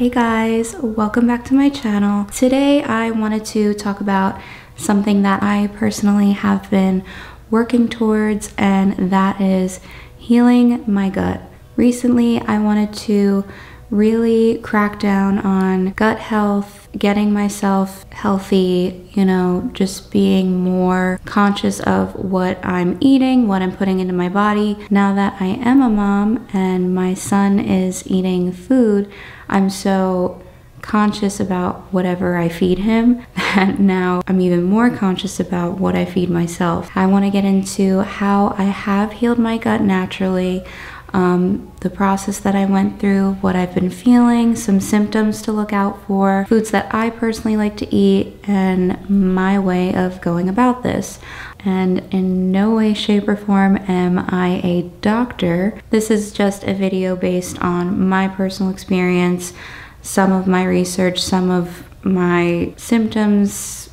Hey guys, welcome back to my channel. Today I wanted to talk about something that I personally have been working towards, and that is healing my gut. Recently I wanted to really crack down on gut health, getting myself healthy, just being more conscious of what I'm eating, what I'm putting into my body. Now that I am a mom and my son is eating food, I'm so conscious about whatever I feed him that now I'm even more conscious about what I feed myself. I want to get into how I have healed my gut naturally, the process that I went through, what I've been feeling, some symptoms to look out for, foods that I personally like to eat, and my way of going about this. And in no way, shape, or form am I a doctor. This is just a video based on my personal experience, some of my research, some of my symptoms.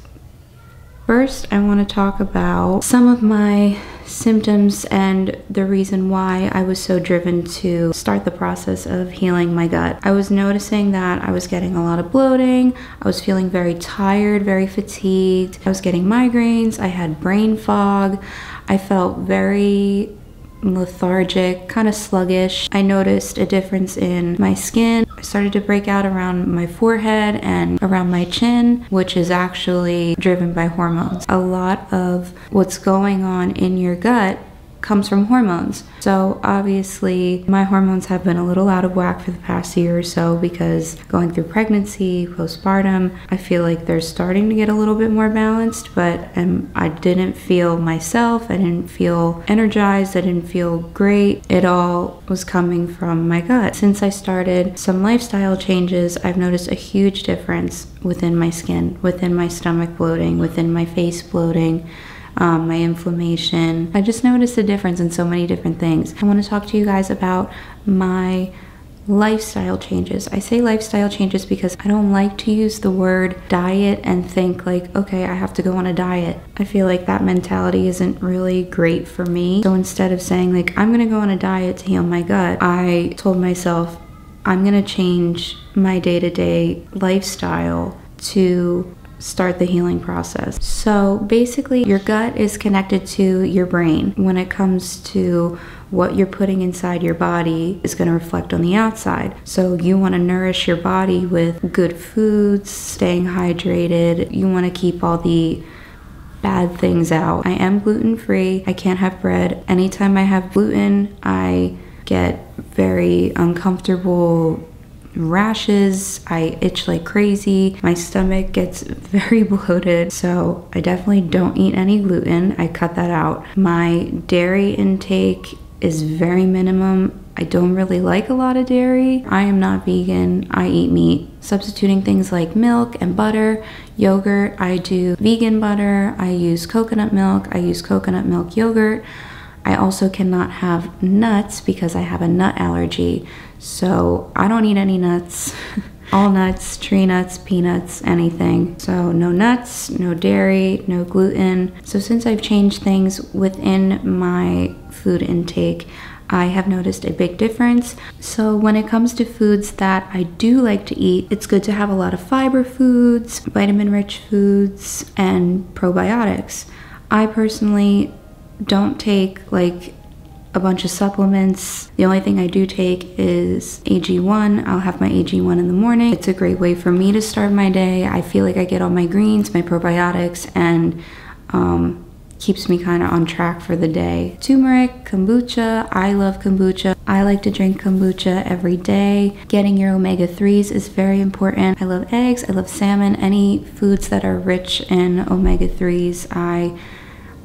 First, I want to talk about some of my symptoms and the reason why I was so driven to start the process of healing my gut. I was noticing that I was getting a lot of bloating, I was feeling very tired, very fatigued, I was getting migraines, I had brain fog, I felt very lethargic, kind of sluggish. I noticed a difference in my skin. I started to break out around my forehead and around my chin, which is actually driven by hormones. A lot of what's going on in your gut comes from hormones. So obviously my hormones have been a little out of whack for the past year or so because going through pregnancy, postpartum, I feel like they're starting to get a little bit more balanced, but I didn't feel myself, I didn't feel energized, I didn't feel great. It all was coming from my gut. Since I started some lifestyle changes, I've noticed a huge difference within my skin, within my stomach bloating, within my face bloating, my inflammation. I just noticed a difference in so many different things. I want to talk to you guys about my lifestyle changes. I say lifestyle changes because I don't like to use the word diet and think like, okay, I have to go on a diet. I feel like that mentality isn't really great for me. So instead of saying like, I'm gonna go on a diet to heal my gut, I told myself, I'm gonna change my day-to-day lifestyle to start the healing process. So basically your gut is connected to your brain. When it comes to what you're putting inside your body is going to reflect on the outside. So you want to nourish your body with good foods, staying hydrated. You want to keep all the bad things out. I am gluten-free. I can't have bread. Anytime I have gluten, I get very uncomfortable rashes, I itch like crazy, my stomach gets very bloated, so I definitely don't eat any gluten. I cut that out. My dairy intake is very minimum. I don't really like a lot of dairy. I am not vegan, I eat meat. Substituting things like milk and butter, yogurt, I do vegan butter, I use coconut milk, I use coconut milk yogurt. I also cannot have nuts because I have a nut allergy. So I don't eat any nuts. All nuts, tree nuts, peanuts, anything. So no nuts, no dairy, no gluten. So since I've changed things within my food intake, I have noticed a big difference. So when it comes to foods that I do like to eat, it's good to have a lot of fiber foods, vitamin-rich foods, and probiotics. I personally don't take like a bunch of supplements. The only thing I do take is AG1. I'll have my AG1 in the morning. It's a great way for me to start my day. I feel like I get all my greens, my probiotics, and keeps me kind of on track for the day. Turmeric, kombucha. I love kombucha. I like to drink kombucha every day. Getting your omega-3s is very important. I love eggs. I love salmon. Any foods that are rich in omega-3s, I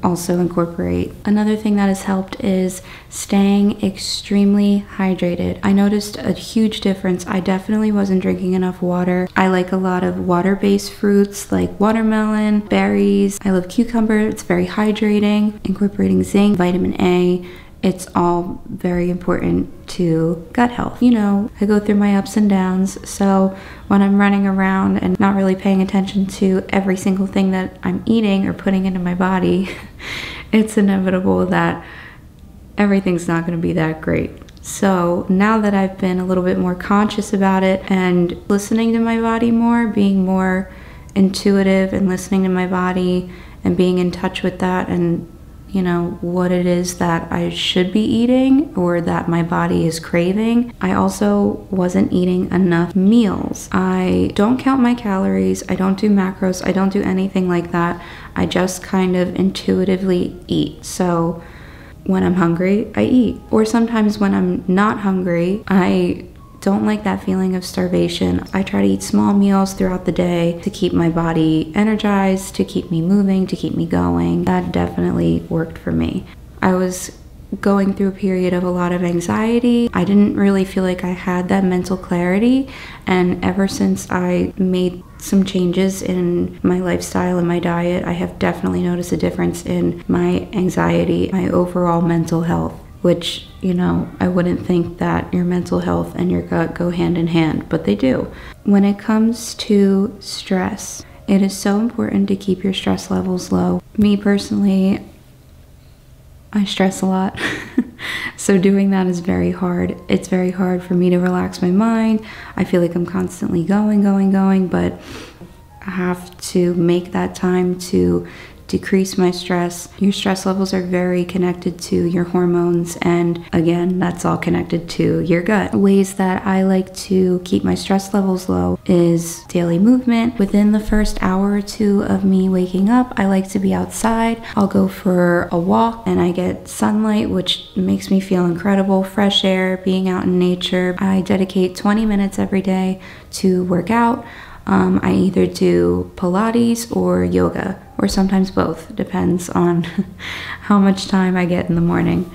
also incorporate. Another thing that has helped is staying extremely hydrated. I noticed a huge difference. I definitely wasn't drinking enough water. I like a lot of water-based fruits like watermelon, berries. I love cucumber. It's very hydrating. Incorporating zinc, vitamin A. It's all very important to gut health. I go through my ups and downs, so when I'm running around and not really paying attention to every single thing that I'm eating or putting into my body, it's inevitable that everything's not going to be that great. So now that I've been a little bit more conscious about it and listening to my body more, being more intuitive and listening to my body and being in touch with that and, you know, what it is that I should be eating or that my body is craving. I also wasn't eating enough meals. I don't count my calories. I don't do macros. I don't do anything like that. I just kind of intuitively eat. So when I'm hungry, I eat. Or sometimes when I'm not hungry, I don't like that feeling of starvation. I try to eat small meals throughout the day to keep my body energized, to keep me moving, to keep me going. That definitely worked for me. I was going through a period of a lot of anxiety. I didn't really feel like I had that mental clarity, and ever since I made some changes in my lifestyle and my diet, I have definitely noticed a difference in my anxiety, my overall mental health, which, you know, I wouldn't think that your mental health and your gut go hand in hand, but they do. When it comes to stress, it is so important to keep your stress levels low. Me personally, I stress a lot. So doing that is very hard. It's very hard for me to relax my mind. I feel like I'm constantly going, but I have to make that time to decrease my stress. Your stress levels are very connected to your hormones, and again, that's all connected to your gut. Ways that I like to keep my stress levels low is daily movement. Within the first hour or two of me waking up, I like to be outside. I'll go for a walk and I get sunlight, which makes me feel incredible. Fresh air, being out in nature. I dedicate 20 minutes every day to work out. I either do Pilates or yoga, or sometimes both. Depends on how much time I get in the morning.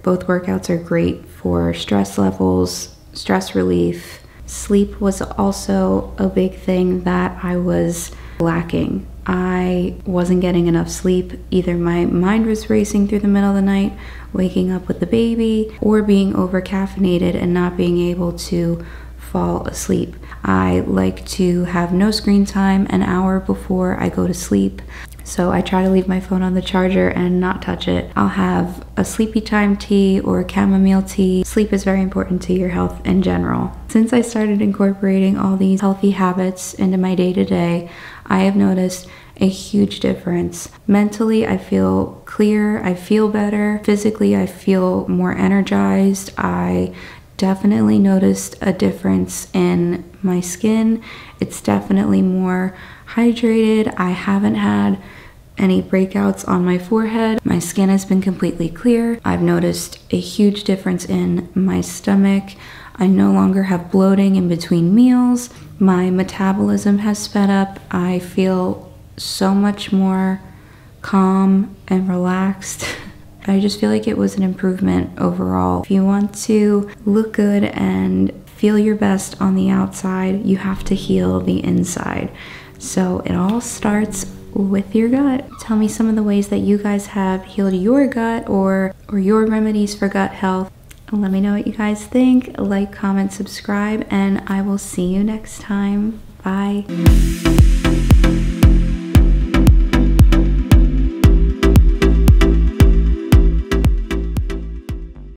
Both workouts are great for stress levels, stress relief. Sleep was also a big thing that I was lacking. I wasn't getting enough sleep. Either my mind was racing through the middle of the night, waking up with the baby, or being over caffeinated and not being able to fall asleep. I like to have no screen time an hour before I go to sleep. So I try to leave my phone on the charger and not touch it. I'll have a sleepy time tea or chamomile tea. Sleep is very important to your health in general. Since I started incorporating all these healthy habits into my day-to-day, I have noticed a huge difference. Mentally, I feel clear, I feel better. Physically, I feel more energized. I definitely noticed a difference in my skin. It's definitely more hydrated. I haven't had any breakouts on my forehead. My skin has been completely clear. I've noticed a huge difference in my stomach. I no longer have bloating in between meals. My metabolism has sped up. I feel so much more calm and relaxed. I just feel like it was an improvement overall. If you want to look good and feel your best on the outside, you have to heal the inside. So it all starts with your gut. Tell me some of the ways that you guys have healed your gut or your remedies for gut health. Let me know what you guys think. Like, comment, subscribe, and I will see you next time. Bye.